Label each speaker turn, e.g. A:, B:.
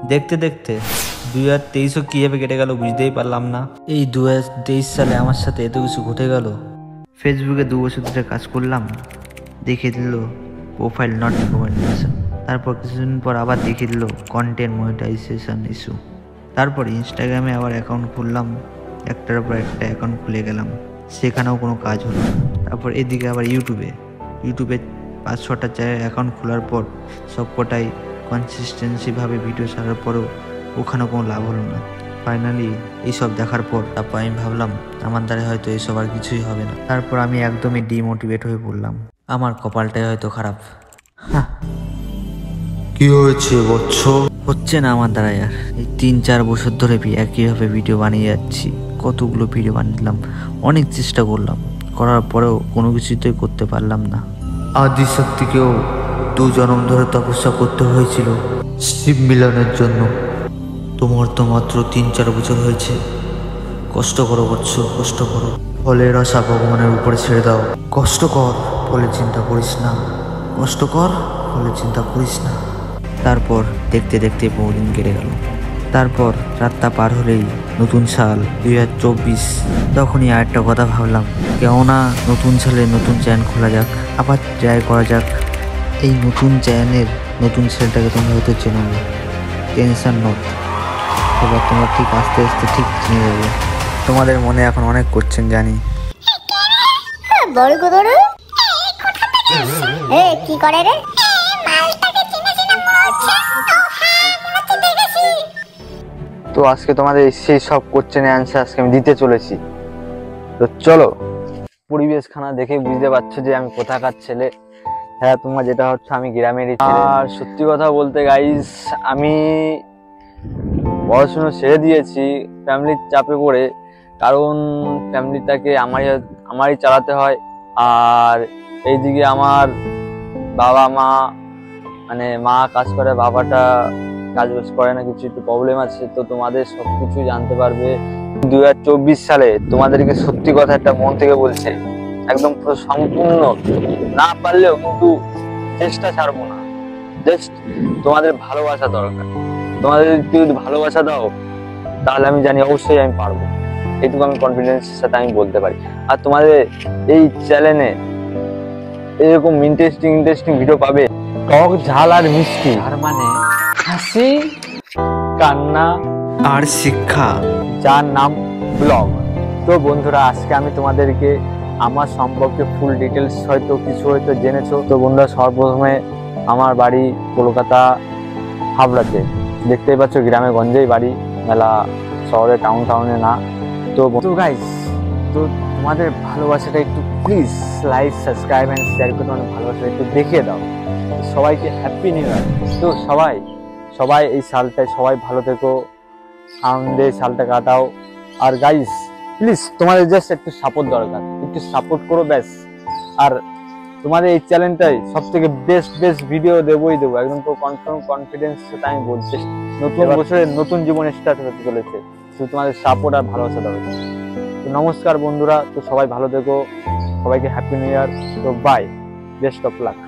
A: দেখতে দেখতে 2023 কিভাবে কেটে গেল বুঝতেই পারলাম না। এই 2023 সালে আমার সাথে এত কিছু ঘটে গেল। ফেসবুকে 2 বছর ধরে কাজ করলাম, দেখিয়ে দিল প্রোফাইল নট রিকমেন্ডেশন। তারপর কিছুদিন পর আবার দেখিয়ে দিল কন্টেন্ট মনিটাইজেশন ইস্যু। তারপর ইনস্টাগ্রামে আবার অ্যাকাউন্ট খুললাম, একটার পর একটা অ্যাকাউন্ট খুলে গেলাম, সেখানেও কোনো কাজ হলো না। তারপর এদিকে আবার ইউটিউবে 5-6টা জায়গায় অ্যাকাউন্ট খোলার পর সবকটাই কনসিস্টেন্সিভাবে ভিডিও ছাড়ার পরেও ওখানে কোনো লাভ হলো না। ফাইনালি এইসব দেখার পর তারপর আমি ভাবলাম আমার দ্বারা হয়তো এইসব আর কিছুই হবে না। তারপর আমি একদমই ডিমোটিভেট হয়ে পড়লাম, আমার কপালটাই হয়তো খারাপ।
B: কি হয়েছে বৎস?
A: হচ্ছে না আমার দ্বারা আর। এই 3-4 বছর ধরে একইভাবে ভিডিও বানিয়ে যাচ্ছি, কতগুলো ভিডিও বানিয়েছিলাম, অনেক চেষ্টা করলাম, করার পরেও কোনো কিছুতেই করতে পারলাম না।
B: আদিশক্তিকেও 2 জন্ম ধরে তপস্যা করতে হয়েছিল শিব মিলনের জন্য। তোমার তো মাত্র 3-4 বছর হয়েছে। কষ্ট করো বৎস, কষ্ট করো। ফলের আশা ভগবানের উপরে ছেড়ে দাও। কষ্ট কর, ফলে চিন্তা করিস না। কষ্ট কর, ফলে চিন্তা করিস না।
A: তারপর দেখতে দেখতে বহুদিন কেটে গেল। তারপর রাতটা পার হলেই নতুন সাল 2024। তখনই আরেকটা কথা ভাবলাম, কেননা নতুন সালে নতুন চ্যানেল খোলা যাক, আবার ট্রাই করা যাক। এই নতুন চ্যানেলের নতুন ছেলেটাকে তোমরা হয়তো চেনো না, টেনশন নট। এবার তোমরা ঠিক আস্তে আস্তে ঠিক চিনে যাবে। তোমাদের মনে এখন অনেক কোশ্চেন জানি।
C: কি করে রে?
D: তো আজকে তোমাদের সেই সব কোশ্চেনের অ্যান্সার আজকে আমি দিতে চলেছি। তো চলো, পরিবেশ খানা দেখে বুঝতে পারছো যে আমি কোথাকার ছেলে। হ্যাঁ, তোমরা যেটা হচ্ছে আমি গ্রামেরই ছেলে। আর সত্যি কথা বলতে গাইস, আমি পড়াশুনো ছেড়ে দিয়েছি ফ্যামিলির চাপে পড়ে, কারণ ফ্যামিলিটাকে আমারই চালাতে হয়। আর এইদিকে আমার বাবা মা, মানে মা কাজ করে, বাবাটা কাজ বাজ করে না, কিছু একটু প্রবলেম আছে। তো তোমাদের সবকিছু জানতে পারবে 2024 সালে। তোমাদেরকে সত্যি কথা একটা মন থেকে বলছে, একদম পুরো সম্পূর্ণ না পারলেও কিন্তু চেষ্টা ছাড়বো না। জাস্ট তোমাদের ভালোবাসা দরকার। তোমাদের যদি ভালোবাসা দাও তাহলে আমি জানি অবশ্যই আমি পারবো। এইটুকু আমি কনফিডেন্সের সাথে আমি বলতে পারি। আর তোমাদের এই চ্যানেলে এরকম ইন্টারেস্টিং ভিডিও পাবে, টক ঝাল আর মিষ্টি, আর মানে হাসি কান্না
A: আর শিক্ষা,
D: যার নাম ব্লগ। তো বন্ধুরা, আজকে আমি তোমাদেরকে আমার সম্পর্কে ফুল ডিটেলস হয়তো কিছু হয়তো জেনেছো। তো বন্ধুরা, সর্বপ্রথমে আমার বাড়ি কলকাতা হাবড়াতে। দেখতেই পাচ্ছ গ্রামে গঞ্জেই বাড়ি, মেলা শহরে টাউনে না। তো গাইস, তো তোমাদের ভালোবাসাটা একটু please like subscribe and share করে তোমাদের ভালোবাসাটা একটু দেখিয়ে দাও। সবাইকে হ্যাপি নিউ ইয়ার। তো সবাই এই সালটায় সবাই ভালো থেকো, আনন্দে সালটা কাটাও। আর গাইস প্লিজ, তোমাদের জাস্ট একটু সাপোর্ট দরকার, একটু সাপোর্ট করো ব্যাস। আর তোমাদের এই চ্যানেলটাই সব থেকে বেস্ট ভিডিও দেবো, একদম তো কনফিডেন্স সাথে আমি বলছি। নতুন বছরের নতুন জীবন স্টার্ট হতে চলেছে, শুধু তোমাদের সাপোর্ট আর ভালোবাসা দরকার। তো নমস্কার বন্ধুরা, তো সবাই ভালো থেকো, সবাইকে হ্যাপি নিউ ইয়ার। তো বাই, বেস্ট অফ লাক।